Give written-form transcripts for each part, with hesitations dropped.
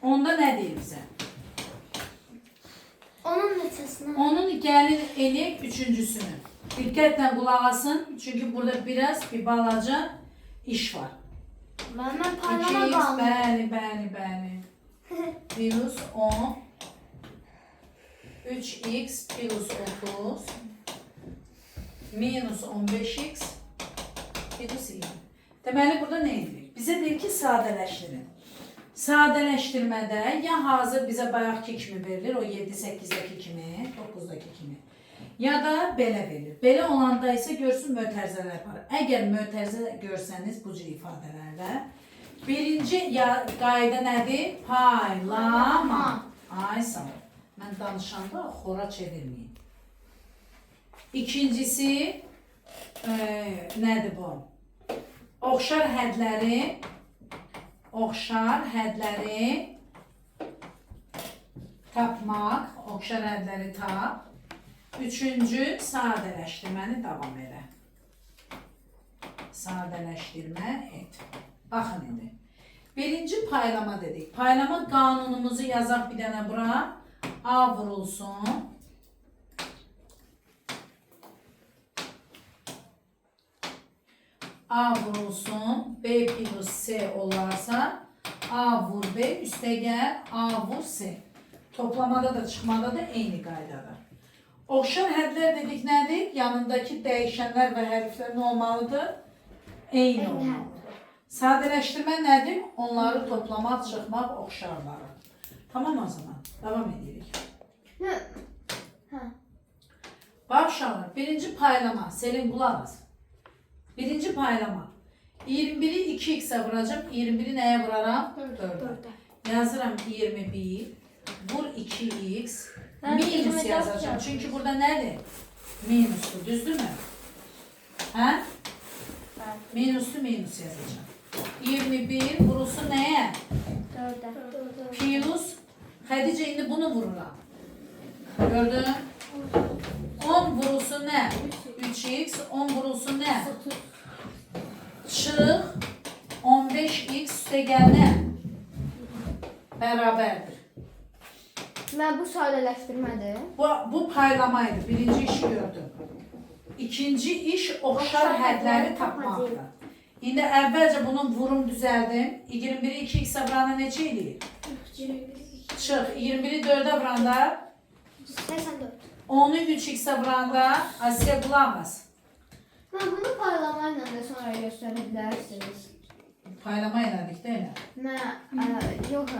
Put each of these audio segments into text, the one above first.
Onda nə deyir bizə? Onun neçəsinə? Onun gəlin eləyək üçüncüsünü. Diqqətlə qulaq asın. Çünki burada bir balaca iş var. Mən 2x, paylama qaldım. bəli. Minus 10. 3x plus 30. Minus 15x. Minus 20. Deməli, burada nə edirik? Bizə deyir ki, sadələşdirin. Sadələşdirmədə ya hazır bizə bayaqki kimi verilir, o 7-8-dəki kimi, 9-daki kimi. Ya da belə verilir. Belə olanda isə görsün mötərizələr var. Əgər mötərizə görsəniz bu cür ifadələrdə, birinci qayda nədir? Paylama. Ay sağ ol. Mən danışanda xora çevirməyin. İkincisi, nədir bu? Oxşar hədləri tapmaq, oxşar hədləri tap. Üçüncü, sadələşdirməni davam elə. Sadələşdirmə et. Baxın indi. Birinci paylama dedik. Paylama qanunumuzu yazaq bir dənə bura. A vurulsun. A vurulsun, B plus C olarsa A vur B, üstə gəl A vur C. Toplamada da çıxmada da eyni qaydadır. Oxşar hədlər dedik nədir? Yanındakı dəyişənlər və hərflər nə olmalıdır? Eyni olmalıdır. Sadələşdirmə nədir? Onları toplamaq, çıxmaq oxşarları. Tamam o zaman. Davam edirik. Bax uşaqlar, birinci paylama. Selin qulaq as. Birinci paylama. 21'i 2x'e vuracağım. 21'i nəyə vuraram? 4'e. Yazıram 21. Vur 2x. Minus yazacağım. Çünkü burada nədir? Minuslu. Düzdürmü? Hə? Minuslu minus yazacağım. 21 vurulsun nəyə? 4'e. Plus. Xədicə indi bunu vururam. Gördün? 10 vurulsun nə? 3x. 10 vurulsun nə? Çıx. 15x üstə gəl nə? Bərabərdir. Və bu sadələşdirmədir. Bu paylamaydı. Birinci işi gördüm. İkinci iş oxşar hədləri tapmaqdır. İndi əvvəlcə bunun vurum düzəldim. 21'i 2x'e vuranda neçə eləyir? Çıx. 21'i 4'e vuranda 84. 10'u 3x'e vuranda Asiyə bulamaz. Mən bunu paylamayla da sonra göstərə bilərsiniz. Paylama elədik də elə. Yox,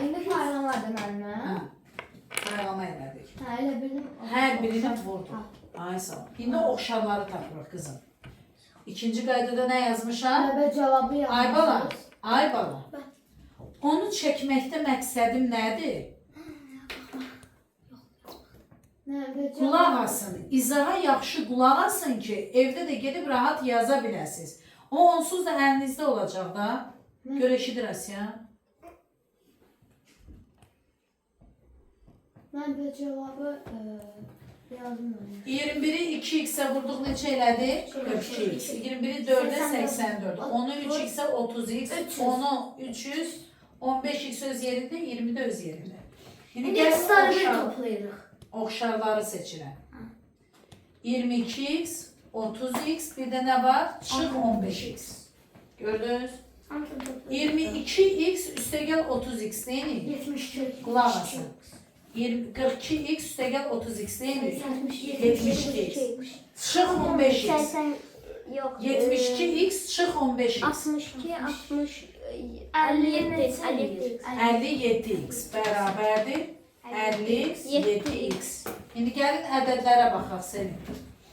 indi paylamadır mənimlə. Hə. Paylama elədik. Elə bilim. Hər birini vurdu. Ay sağ ol. İndi oxşarları tapırıq qızım. İkinci qaydada nə yazmışam? Və cavabı yazmışsınız. Ay bala. Ay bala. Onu çəkməkdə məqsədim nədir? Qulaq asın. İzaha yaxşı qulaq asın ki, evdə də gedib rahat yaza biləsiniz. O onsuz da əlinizdə olacaq da. Görə eşidir Asiya. Mən də cavabı yazdım. 21'i 2x'e vurduq neçə elədi? 42x. 21'i 4'e 84. 10'u 3x'e 30x. 10'u 300. 15x öz yerində, 20 də öz yerində. İndi gəlin toplayırıq. Oxşarları seçirəm. 22x, 30x, bir də nə var? Çıx 15x. Gördünüz? 22x üstə gəl 30x neyini? 72. Qulaq asın. 42x üstə gəl 30x neyini? 72x. Çıx 15x. Yox. 72x çıx 15x. 62, 60, 57. 57x bərabərdir. 50x, 7x. İndi gəlin ədədlərə baxaq Selin.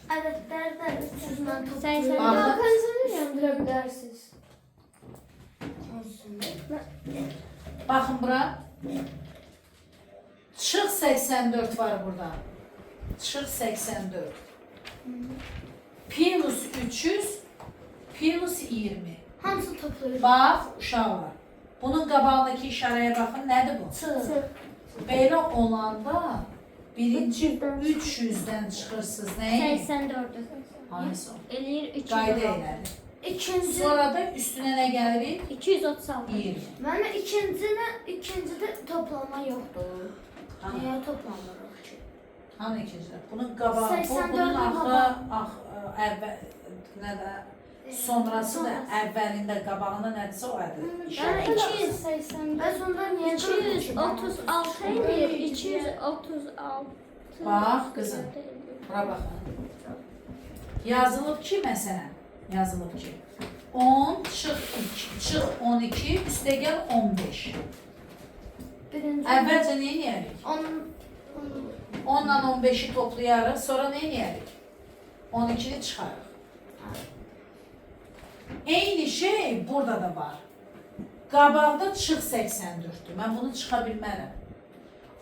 Ədədlər də 300-lə toplayırıq. Baxın. Bakınızı yandıra bilərsiniz. Baxın bura. Çıx 84 var burada. Çıx 84. Plus 300, plus 20. Hamısı toplayırıq. Bax uşaqlar. Bunun qabağındakı işarəyə baxın. Nədir bu? Çıx. Belə olanda birinci 300'dən çıxırsınız nəyə? 84'ü. Hansı o? Eləyir 200. Qayda elədi. İkinci. Sonra da üstünə nə gəlir? 236. 20. Mən ikincidə toplama yoxdur. Hanı? Niyə toplamırıq ki? Hanı ikincilər? Bunun qabağı, 84 bunun qabağı. əvvəl, nə də, sonrası da əvvəlində qabağında nədirsə o ədir. Yəni 280. Bəs onda niyə 236 edir. 236. Bax qızım, bura baxın. Yazılıb ki, məsələn, yazılıb ki, 10 çıx 12, üstə gəl 15. Əvvəlcə nə edərik? 10 ilə 15-i toplayarıq, sonra nə edərik? 12-ni çıxarıq. Eyni şey burada da var. Qabaqda çıx 84'dür. Mən bunu çıxa bilmərəm.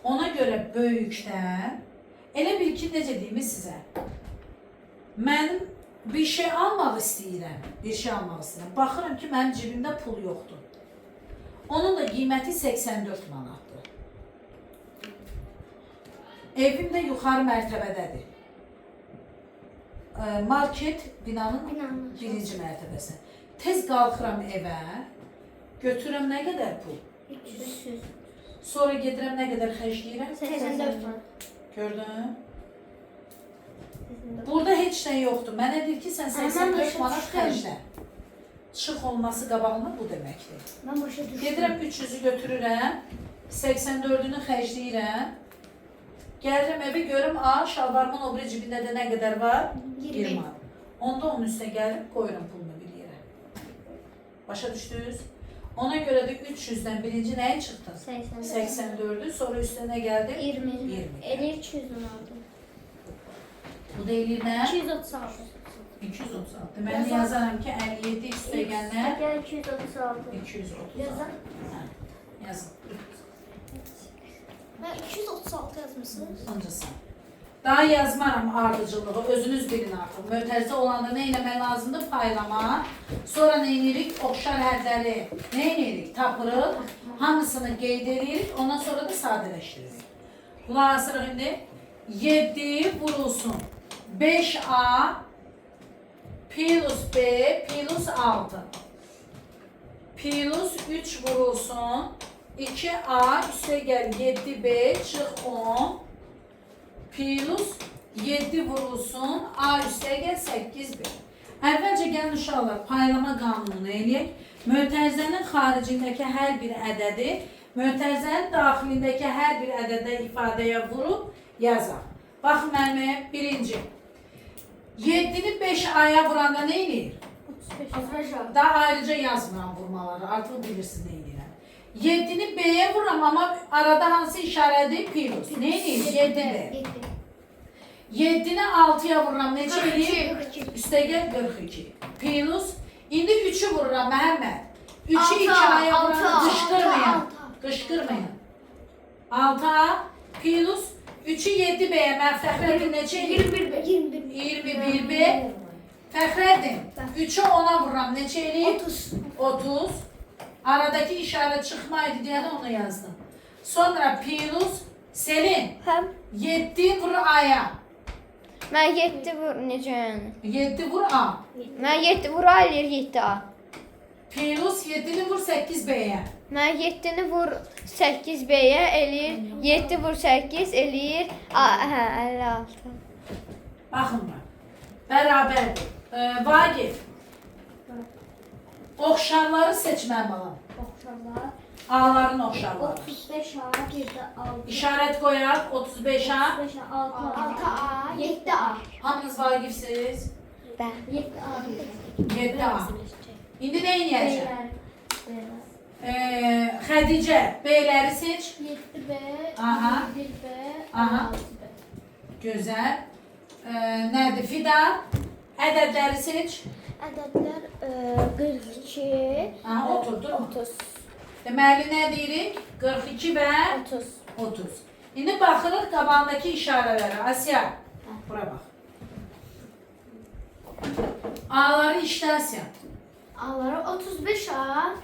Ona görə böyükdən, elə bil ki, necə deyim sizə, mənim bir şey almaq istəyirəm, Baxıram ki, mənim cibimdə pul yoxdur. Onun da qiyməti 84 manatdır. Evim də yuxarı mərtəbədədir. Market binanın birinci mərtəbəsi. Tez qalxıram evə, götürürəm nə qədər pul? 300. Sonra gedirəm nə qədər xərcləyirəm? 84 var. Gördün? Burada heç nə yoxdur. Mənə deyir ki, sən 85 manat xərclə. Çıx olması qabağında bu deməkdir. Mən başa düşdüm. Gedirəm 300'ü götürürəm, 84'ünü xərcləyirəm. Gəlirəm evə görüm, şalvarımın o biri cibində də nə qədər var? 20 manat. Onda onun üstünə gəlib qoyuram pulunu bir yerə. Başa düşdünüz? Ona görə də 300'dən birinci nəyə çıxdın? 84'ü, sonra üstünə nə gəldi? 20. 20. 216. Bu da eləyir nə? 236. 236. Deməli yazaram ki, 57 üstə gələnə Gəl 236. 236. Yazın. Hə, yazın. Mən 236 yazmışsınız. Ancaq daha yazmaram ardıcılığı, özünüz bilin artıq. Mötərizə olanda nə eləmək lazımdır? Paylama. Sonra nə edirik? Oxşar hədləri nə edirik? Tapırıq. Hamısını qeyd edirik. Ondan sonra da sadələşdiririk. Qulaq asırıq indi. 7 vurulsun 5A plus B plus 6 plus 3 vurulsun 2A üstə gəl 7B çıx 10 plus 7 vurulsun A üstə gəl 8B. Əvvəlcə gəlin uşaqlar paylama qanununu eləyək. Mötərizənin xaricindəki hər bir ədədi mötərizənin daxilindəki hər bir ədədə ifadəyə vurub yazaq. Baxın mənimə birinci. 7'ni 5A'ya vuranda nə eləyir? 35 var. Daha ayrıca yazmıram vurmaları. Artıq bilirsiniz nə eləyirəm. 7'ni B'ye vuram ama arada hansı işarədir? Plus. Nə eləyir? 7'dir. 7'ni 6'ya vururam. Neçə eləyir? 42. Üstə gəl 42. Plus. İndi 3'ü vururam Məhəmməd. 3'ü Altı, 2A'ya vuram. altı, Qışqırmayın. altı. Qışqırmayın. 6A plus 3'ü 7B'ye mən Fəxrəddin neçə eləyir? 21B. Fəxrəddin 3'ü 10'a vururam. Neçə eləyir? 30. 30. Aradaki işaret çıkmaydı diye de onu yazdım. Sonra plus Selin Həm 7 vur A'ya. mən 7 vur necə yəni? 7 vur A. Mən 7 vur eləyir 7A. Plus 7'ni vur 8B'ye. Mən 7-ni vur 8B-yə eləyir. 7 vur 8 eləyir. Hə, 56. Bakın bak. Beraberdir. Vagif. Oxşarları seçməm balam. Oxşarlar. A'ların oxşarları. 35 A, bir də 6. İşaret koyar 35A. 5 A, 6 A, 7 A. Hamınız Vagifsiz. Mən 7 A. 7A. İndi ne inəyəcəm? Beyler. Xədicə B'ləri seç. 7 B, Aha. 1 B, Aha. 6 B. Güzel. Nədir? Fidan. Ədədləri seç. ədədlər 42, Aha, oturdu. 30, Deməli nə deyirik? 42 və 30. 30. İndi baxırıq qabağındakı işarələrə. Asiya. Bura bax. A'ları işlə Asiya. A'ları 35 A,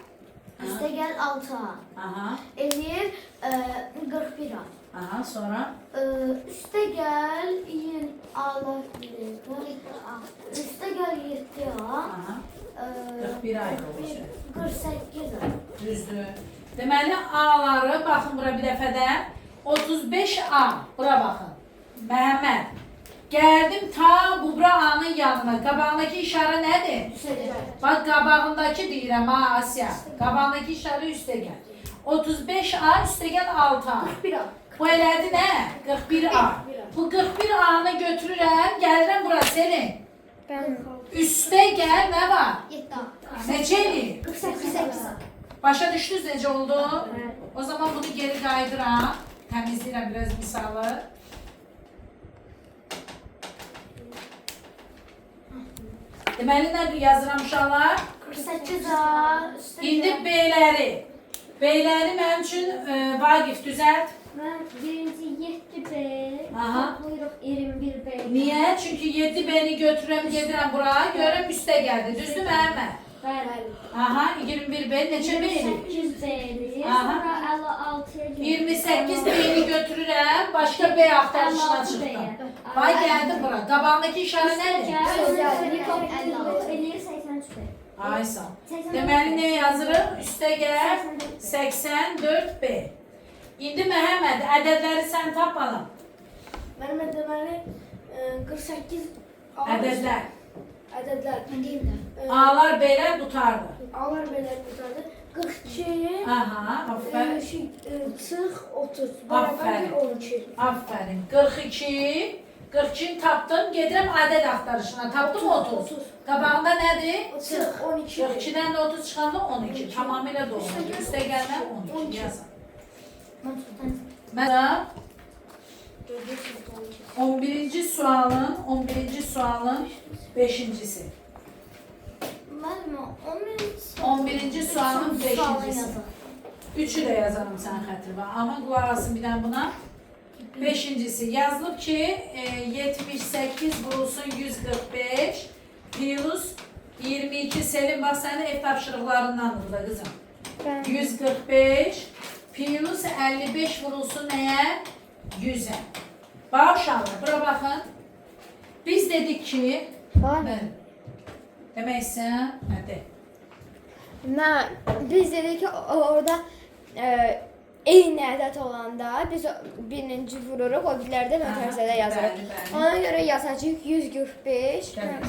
üstə gəl 6 A. Aha. Eləyir 41 A. Aha, sonra Üstə gəl yeni A'lar üstə gəl 7 A. aha. 41 ayda olacaq. 48 A. Düzdür. Deməli A-ları baxın bura bir dəfə də 35A. Bura baxın. Məhəmməd. Gəldim ta bu bura A-nın yanına. Qabağındakı işarə nədir? Bax qabağındakı deyirəm ha Asya. Qabağındakı işarə üstə gəl. 35A üstə gəl 6A. 41A. Bu elədi nə? 41A. Bu 41A-nı götürürəm, gəlirəm bura Selin. Ben Üstə gəl nə var? 7A. Neçə eləyir? 48. Başa düşdünüz necə oldu? O zaman bunu geri qaydıram. Təmizləyirəm biraz misalı. Deməli nə yazıram uşaqlar? 48A. İndi B-ləri. B-ləri mənim üçün Vaqif düzəlt. Ben birinci 7B. Aha. Buyruq 21B. Niyə? Çünki 7B-ni götürürəm, gedirəm bura, görürəm üstə gəldi. Düzdür Məhəmməd? Bəli. Aha, 21B neçə B eləyir? 28B'li. Aha. Sonra 56'ya 28 B-ni götürürəm, başqa B axtarışına çıxdım. Vay gəldi bura. Qabağındakı işarə nədir? Ay sağ. Deməli nə yazırıq? Üstə gəl 84B. İndi Məhəmməd, ədədləri sən tapalım. Mənim deməli 48 Ədədlər. ədədlər. A-lar, B-lər qutardı. A'lar belə qutardı. 42 Aha, aferin. çıx 30 Aferin. bərabərdir 12. Aferin. 42. 42'ni tapdım. Gedirəm ədəd axtarışına. Tapdım 30. 30. Qabağında nədir? Çıx 12. 42'dən də 30 çıxanda 12. Tamamilə doğru. Üstə gəlmə 12. Yazın. Mesela 11. sualın 5.'si. 11. sualın 5.'si. Üçü de yazarım sen xətrə. Ama qulaq asın bir dənə buna. 5.'si yazılıb ki 78 vurulsun 145 plus 22 Selim bak sənin ev tapşırıqlarındandır da kızım. ben 145 plus 55 vurulsun nəyə? 100'ə. Bax uşaqlar, bura baxın. Biz dedik ki, var. demək istəyən, nədir? Biz dedik ki orada eyni ədəd olanda biz birinci vururuq, o birlərdə mötərizədə yazırıq. Bəli, bəli. Ona görə yazacağıq 145. Gəl.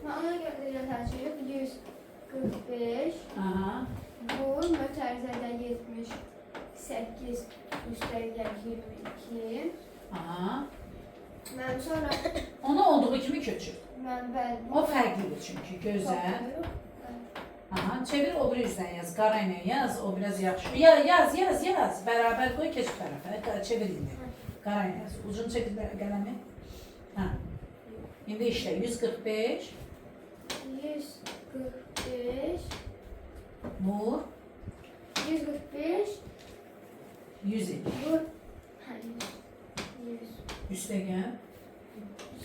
Ona görə də yazacağıq 145. Aha. Bu mötərizədə 78 üstəgəl 22. Aha. Mən sonra Ona olduğu kimi köçür. mən bəli. O fərqlidir çünki, gözəl. Aha, çevir o biri üzdən yaz, qara ilə yaz, o biraz yaxşı. Yaz. Bərabər qoy, keç bu tərəfə. Çevir indi. Qara ilə yaz. Ucunu çəkir qələmi. Ha. İndi işlə 145. 145. Vur. 145. 100 il. Bu. Hə, 100. Üstə gəl.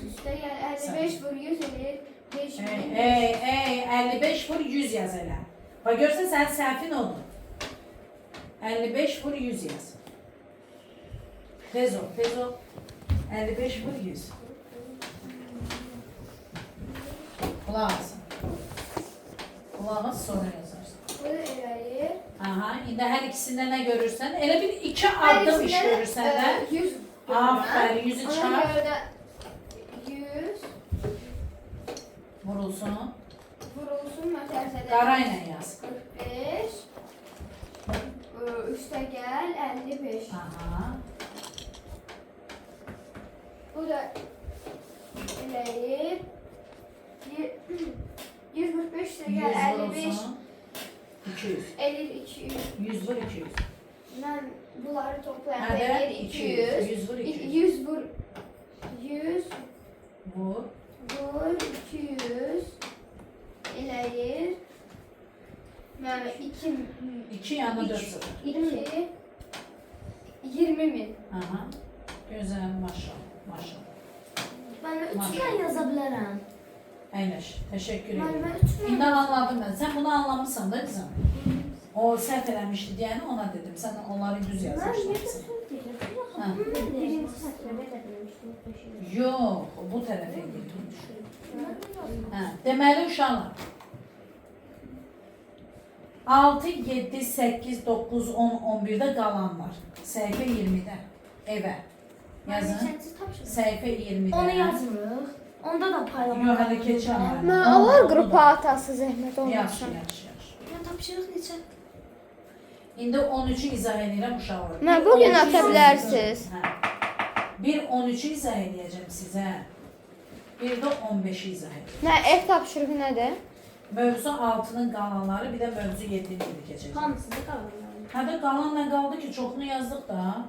Üstəgəl 55 vur 100 edir. 5000. 55 vur 100 yaz elə. Bax görsən sənin səhvin odur. 55 vur 100 yaz. Tez ol. 55 vur 100. Qulaq asın. Qulaq as, sonra yazarsın. Bu da eləyir. Aha, indi hər ikisində nə görürsən? Elə bir iki addım iş görürsən də. 100. Aferin, 100'ü Ona çıkar. görə də 100 Vurulsun. vurulsun mötərizədə. Qara ilə yaz. 45. Üstəgəl 55. Aha. Bu da eləyir. 145 üstəgəl 100 55 vurulsun. 200. 50 200. 100 vur 200. Mən bunları toplayanda Hadi, eləyir 200. 200. 100 vur 200. 100 vur 100 Vur. vur 200 eləyir. Mən 2 yanına 4 0. 2 20 min. Aha. Gözəl, maşallah. Ben de 3 Maşallah. tane yazabilirim. Əyləş. Təşəkkür Ben edirəm. 3 tane. İndi anladım mən. Sən bunu anlamısan da qızım. O səhv eləmişdi deyəni ona dedim. Sən onları düz yazmışsın. Ha. Birinci satırda da demiştim. Yox, bu tərəfə gedir. Hə, deməli uşaqlar. 6, 7, 8, 9, 10, 11'də qalan var. Səhifə 20-də. Evə. Yazın. Neçənci tapşırıq? Səhifə 20-də. Onu yazmırıq. Onda da paylama. Yox, hələ keçən. Mən alır qrupa atası zəhmət Yaxşı, olmasın. yaxşı. Ya tapşırıq neçə? İndi 13-ü izah edirəm uşaqlar. Mən Bir bugün 13-ü ata izah bilərsiniz. edəcəm. Hə. Bir 13-ü izah edəcəm sizə. Bir də 15-i izah edəcəm. Nə ev tapşırığı nədir? Mövzu 6-nın qalanları, bir də mövzu 7-ni keçəcək. Hamısı da qalır. Hədə qalan nə qaldı ki, çoxunu yazdıq da.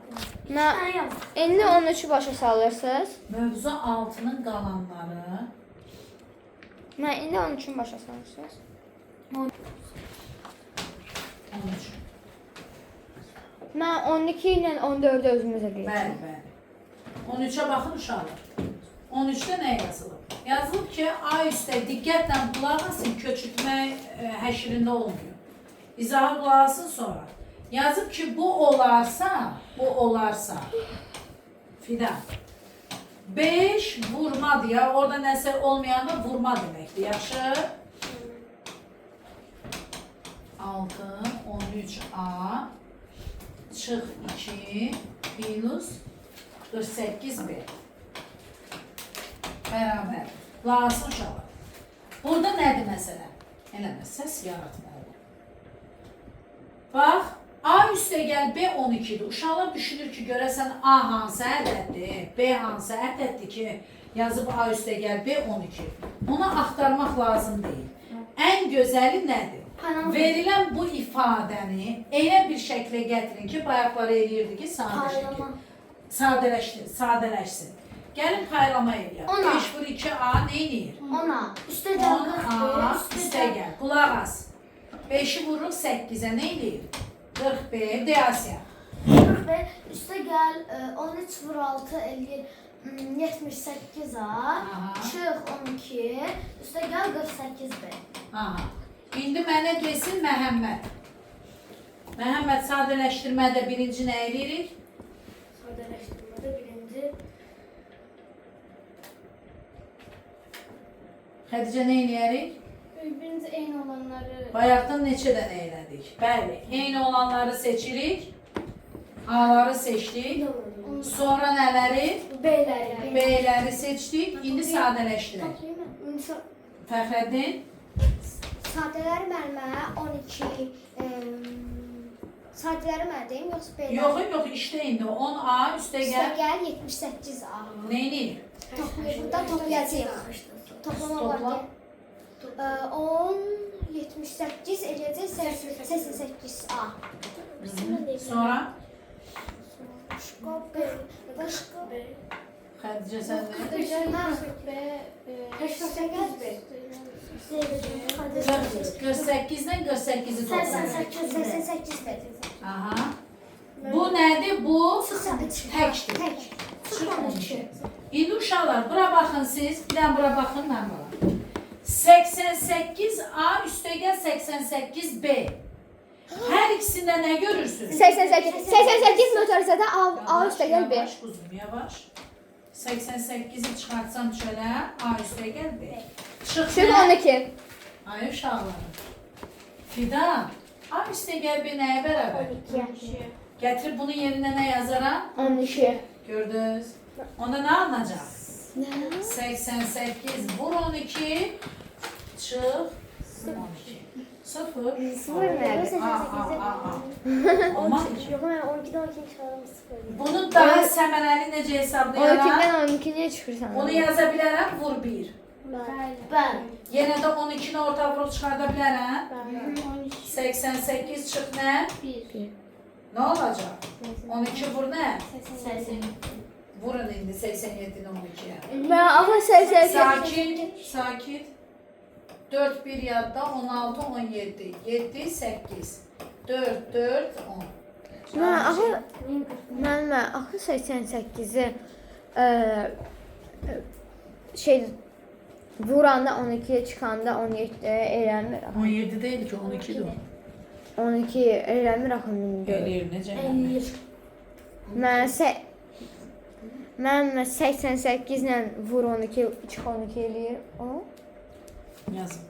Mən Sən yaz. indi 13-ü başa salırsınız. Mövzu 6-nın qalanları. Mən indi 13-ü başa salırsınız. 13. Mən 12 ilə 14-ü özümüzə qeyd Bəli, bəli. 13-ə baxın uşaqlar. 13-də nə yazılıb? Yazılıb ki, A üstə diqqətlə qulaq asın, köçürtmək həşrində olmuyor. İzahı qulaq asın sonra. Yazıb ki, bu olarsa, Fidan. 5 vurmadır ya, orada nəsə olmayanda vurma deməkdir, yaxşı? 6, 13A, çıx 2, minus 48B. Bərabər. Lazım uşaqlar. Burada nədir məsələ? Eləmə, səs yaratmalı. Bax, A üstəgəl B 12-dir. Uşaqlar düşünür ki, görəsən A hansı ədəddir, B hansı ədəddir ki, yazıb A üstəgəl B 12. Onu axtarmaq lazım deyil. Ən gözəli nədir? Verilən bu ifadəni elə bir şəklə gətirin ki, bayaqları eləyirdi ki, sadələşsin. Gəlin paylama eləyək. 5 vur 2A neyniyir? 10'a. Üstə gəl 10A üstə gəl. Qulaq as. 5-i vururuq 8-ə neyniyir? 40B, deyəsiya. 40 üstə gəl 13 vur 6 eləyir 78A. Çıx 12. Üstə gəl 48B. Aha. İndi mənə desin Məhəmməd. Məhəmməd sadələşdirmədə birinci nə eləyirik? Sadələşdirmədə birinci Xədicə nə eləyərik? Birbirinize eyni olanları Bayaqdan neçə dənə elədik? Bəli, eyni olanları seçirik. A-ları seçdik. Sonra nələri? B'ləri. B-ləri seçdik. İndi sadələşdirək. Fəxrəddin? Sadələri mənə 12 sadələri mənə deyim, yoxsa belə? Yox, işdə indi 10A üstə gəl. Gəl 78A. Neyniyir? Burada toplayacağıq. Toplama var Topla. ki. 10, 78 eləyəcək 88A. Sonra? Başqa Xədicə sən də? 48-dən 48-i toplayırıq. 88 Aha. Bu nədir? Bu Təkdir. təkdir. Çıx 12. İndi uşaqlar, bura baxın siz. Bir dənə bura baxın, mən bura. 88A üstəgəl 88B. Hər ikisində nə görürsünüz? 88 motorizədə A üstə gəl B. Yavaş quzum, yavaş. 88-i çıxartsam çölə, A üstə gəl B. Çıx Çıx 12. Ay uşaqlarım. Fidan, A üstə gəl B nəyə bərabər? 12. Gətirib bunun yerinə nə yazaram? 12. Gördünüz? Onda nə alınacaq? 88 vur 12, çıx 12. 0. Sıfır nədir? Olmaz ki. Yox, mən 12-dən 12 çıxarım 0. Bunu daha səmərəli necə hesablayaram? 12-dən 12-yə çıxırsan. Bunu yaza bilərəm, vur 1. Ben. Yenə də 12-ni orta vuruq çıxarda bilərəm. 88 çıx nə? 1. Nə olacaq? 12 vur nə? 80. Vurun indi 87-ni 12-yə. Mən amma 88. Sakit, sakit. 4 1 yadda 16 17 7 8 4 4 10. Mən axı 88-i şey vuranda 12-yə çıxanda 17 eləmir. 17 deyil ki 12'dir o. 12 eləmir axı indi. Eləyir necə eləmir? Mən 88 ilə vur 12 çıx 12 eləyir. O? Yazın.